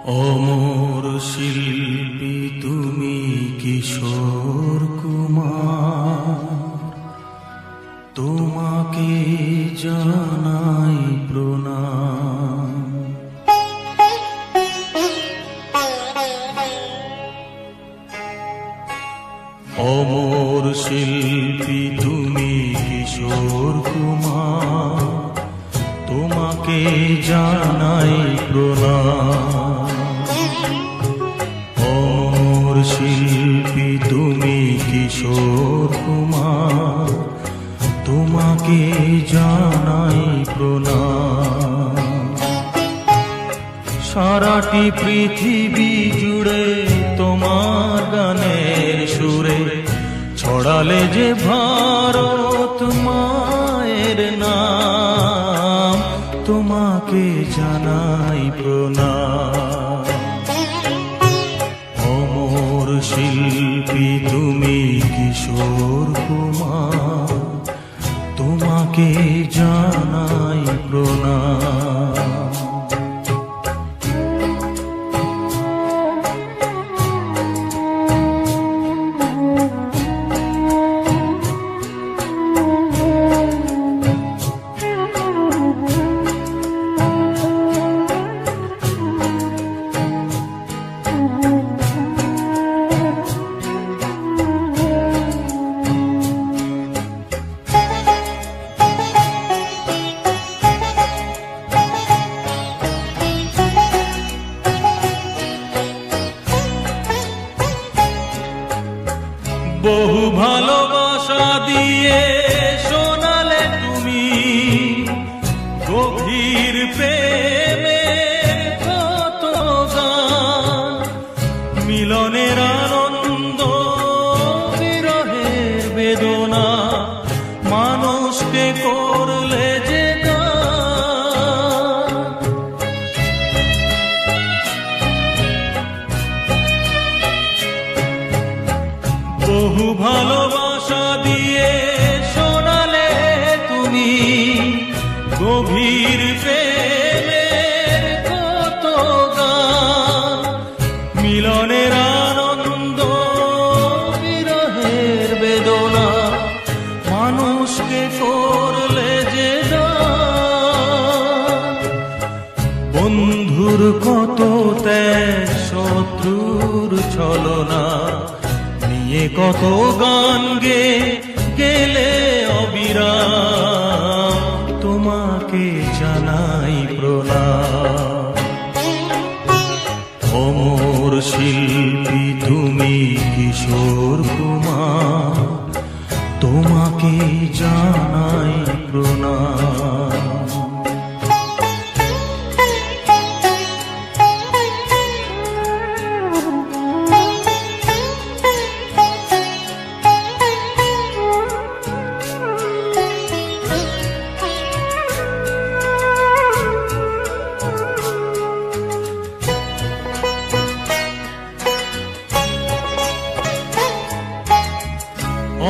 অমর শিল্পী তুমি কিশোর কুমার, তোমাকে জানাই প্রণাম। অমর শিল্পী তুমি কিশোর কুমার, তোমাকে জানাই প্রণাম। অমর শিল্পী তুমি কিশোর কুমার, তোমাকে জানাই প্রণাম। সারাটি পৃথিবী জুড়ে তোমার গানের সুরে ছড়ালে যে ভারত মায়ের নাম, তোমাকে জানাই প্রণাম। অমর শিল্পী তুমি কিশোর কুমার, তোমাকে জানাই প্রণাম। বহু ভালোবাসা দিয়ে শোনালে তুমি গভীর প্রেমের কত গান, মিলনের আনন্দ বিরহের বেদনা মানুষকে করলে যে গান। বহু ভালোবাসা দিয়ে শোনালে তুমি গভীর প্রেমের কত গান, মিলনের আনন্দ বিরহের বেদনা মানুষকে করলে যে গান। বন্ধুর কত ত্যাগ, শত্রুর ছলনা নিয়ে কত গান গেলে অবিরাম, তোমাকে জানাই প্রণাম। অমর শিল্পী তুমি কিশোর কুমার, তোমাকে জানাই প্রণাম।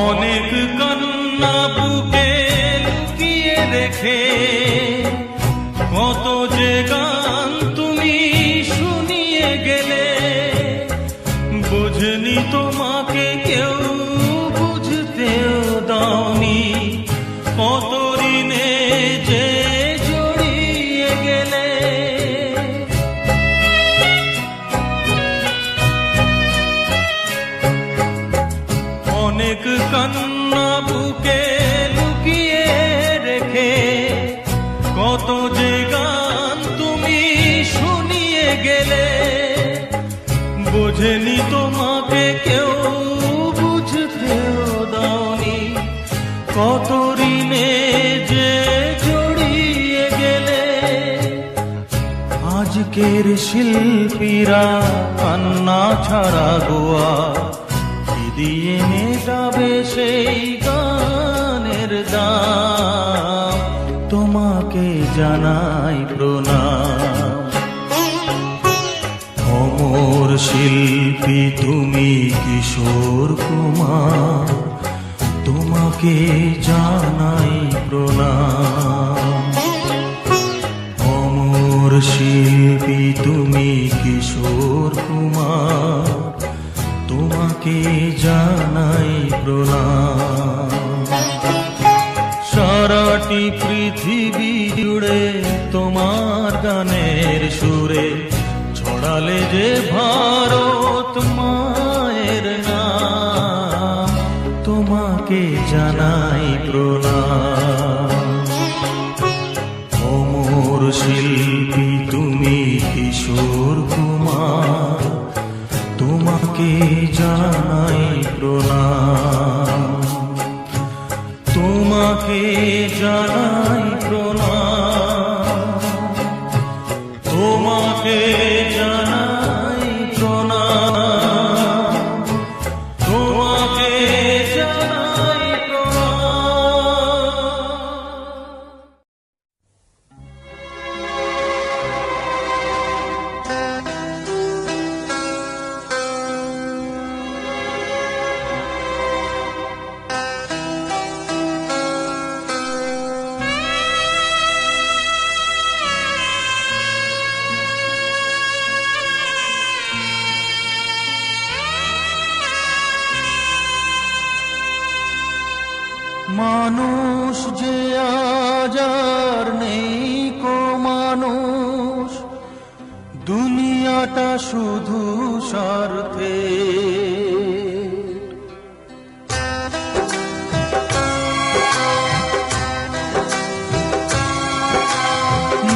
অনেক কান্না বুকে লুকিয়ে রেখে কত যে গান তুমি শুনিয়ে গেলে, বুঝনি তোমাকে কেউ বুঝতেও দাওনি, কত ঋণে যে জড়িয়ে গেলে। অনেক কান্না বুকে লুকিয়ে রেখে কত যে গান তুমি শুনিয়ে গেলে, বোঝেনি তোমাকে কেউ বুঝতেও দাওনি, কত ঋণে যে জড়িয়ে গেলে। আজকের শিল্পীরা কান্না ছাড়া গোয়া দিয়ে মেটাবে সেই গানের দাম, তোমাকে জানাই প্রণাম। অমর শিল্পী তুমি কিশোর কুমার, তোমাকে জানাই প্রণাম। অমর শিল্পী তুমি কিশোর পৃথিবী জুড়ে তোমার গানের সুরে ছড়ালে যে ভারত মায়ের নাম, তোমাকে জানাই প্রণাম। অমর শিল্পী তুমি কিশোর কুমার, তোমাকে জানাই প্রণাম। তোমাকে জানাই প্রণাম, তোমাকে জানাই প্রণাম, তোমাকে জানাই মানুষ যে আজ আর নেই কো মানুষ, দুনিয়াটা শুধু স্বার্থে।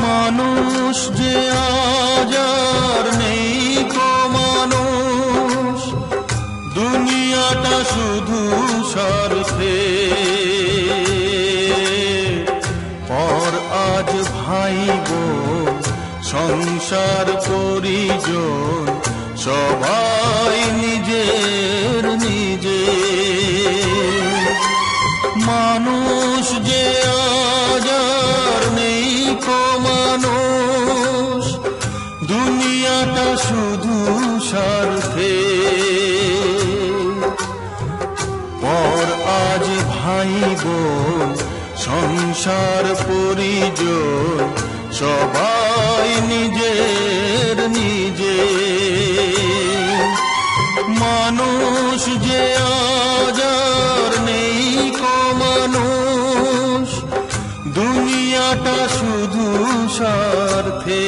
মানুষ যে আজ আর নেই কো মানুষ, দুনিয়াটা শুধু স্বার্থে। পর আজ ভাই বোন সংসার পরিজন সবাই নিজের নিজে। মানুষ যে আজ আর নেই কো মানুষ, দুনিয়াটা শুধু স্বার্থে। পর আজ ভাই বোন সংসার পরিজন সবাই নিজের নিজে। মানুষ যে আজ আর নেই কো মানুষ, দুনিয়াটা শুধু স্বার্থে।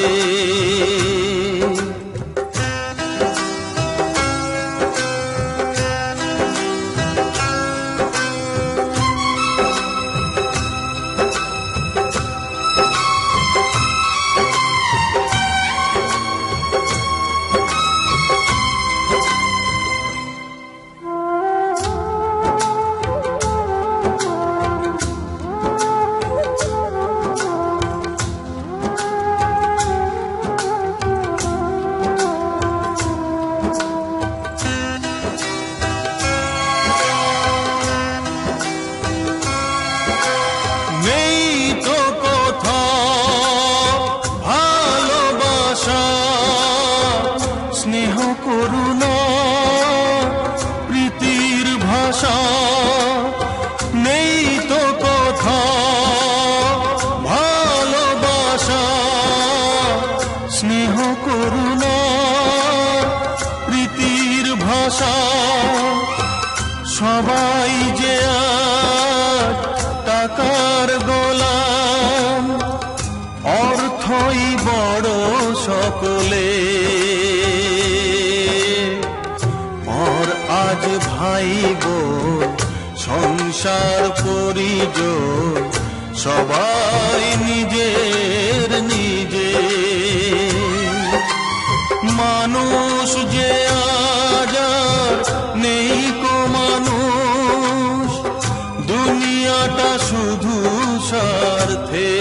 সবাই যে আজ টাকার গোলাম, অর্থই বড় সকলে। আর আজ ভাই বোন সংসার পরিজন সবাই নিজের নিজে। মানুষ যে আজ আর নেই কো মানুষ, দুনিয়াটা শুধু স্বার্থে।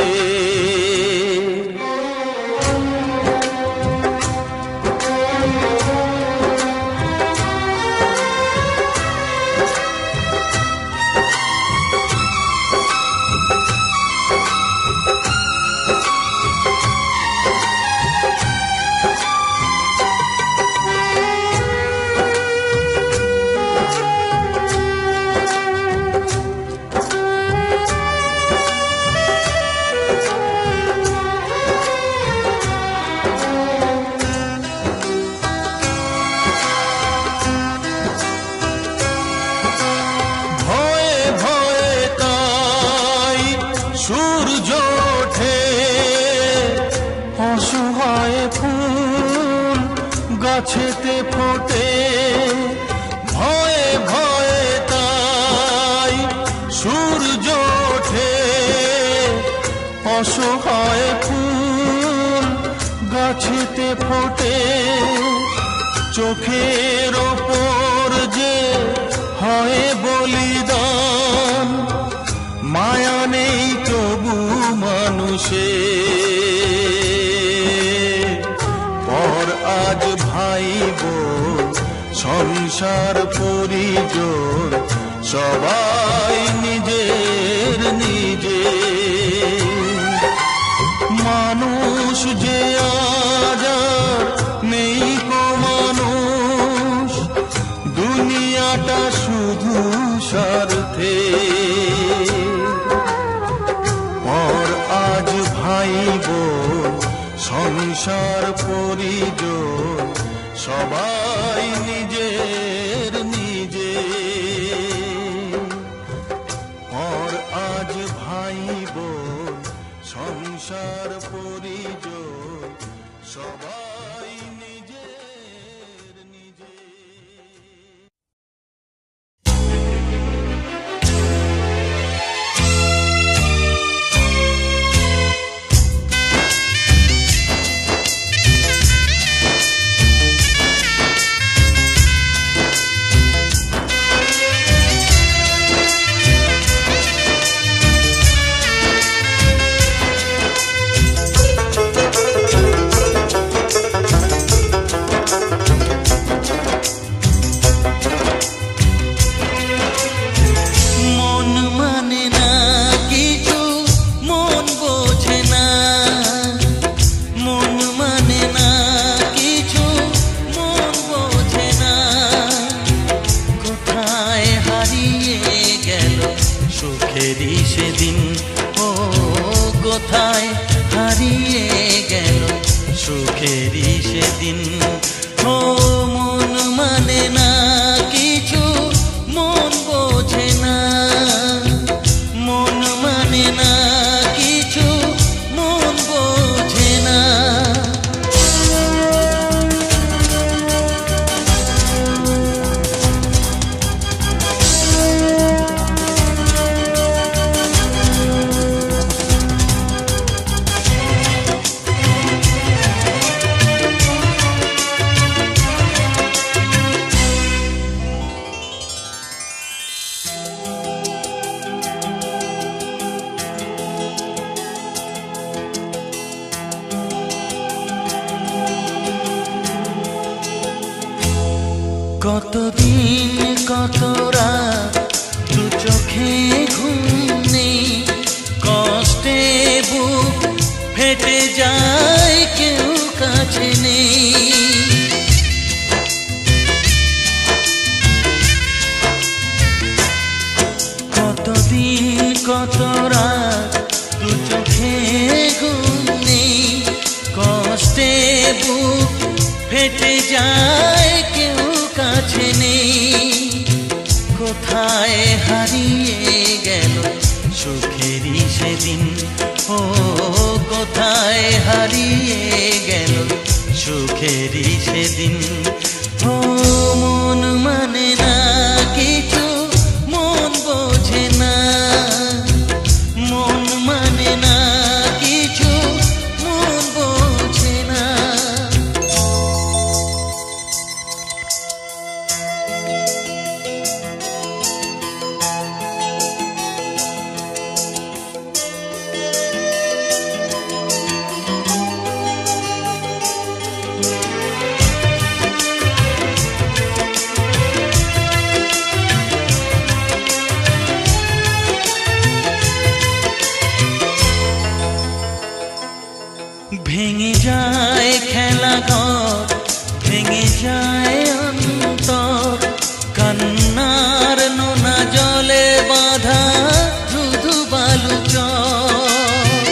সূর্য ওঠে অসহায় ফুল গাছেতে ফোটে ভয়ে ভয়ে তাই সূর্য ওঠে অসহায় ফুল গাছেতে ফোটে চোখের ওপর যে হয় বলিদান মায়া নেই তবু মানুষে পর আজ ভাই বোন সংসার পরিজন সবাই নিজের নিজে মানুষ যে আজ আর নেই কো মানুষ দুনিয়াটা শুধু স্বার্থে পর আজ ভাই বোন সংসার পরিজন সবাই নিজের নিজে পর আজ ভাই বোন সংসার পরিজন সবাই নিজের নিজে সেদিন ও কোথায় হারিয়ে গেল সুখেরই সেদিন ও মন মানে না কিছু মন বোঝে না মন মানে না কিছু মন বোঝে না কতদিন কত রাত দু চোখে ঘুম নেই কষ্টে বুক ফেটে যায় কেউ কাছে নেই কতদিন কত রাত দু চোখে ঘুম নেই কষ্টে বুক ফেটে যায় কেউ কাছে নেই কোথায় হারিয়ে গেল সুখেরই সেদিন ও কোথায় হারিয়ে গেল সুখেরই সেদিন ও মন মানে না কিছু মন বোঝে না মন মানে না কিছু মন বোঝে না ভেঙে যায় খেলা ঘর ভেঙে যায় অন্তর কান্নার নোনা জলে বাঁধা ধুধু বালু চর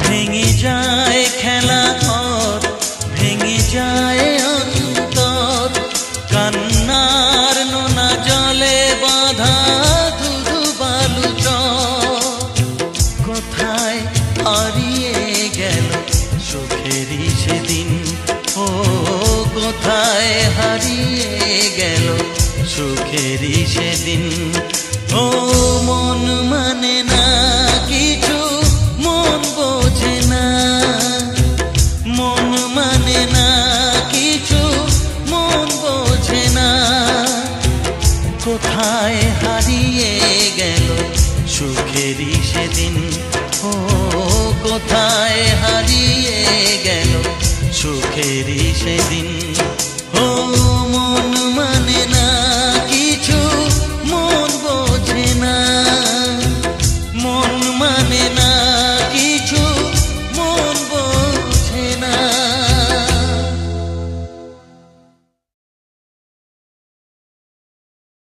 ভেঙে যায় খেলা ঘর ভেঙে যায় অন্তর কান্নার নোনা জলে সেদিন। ও মন মানে না কিছু, মন বোঝে না, মন মানে না কিছু, মন বোঝে না। কোথায় হারিয়ে গেল সুখেরই সেদিন, ও কোথায় হারিয়ে গেল সুখেরই সেদিন।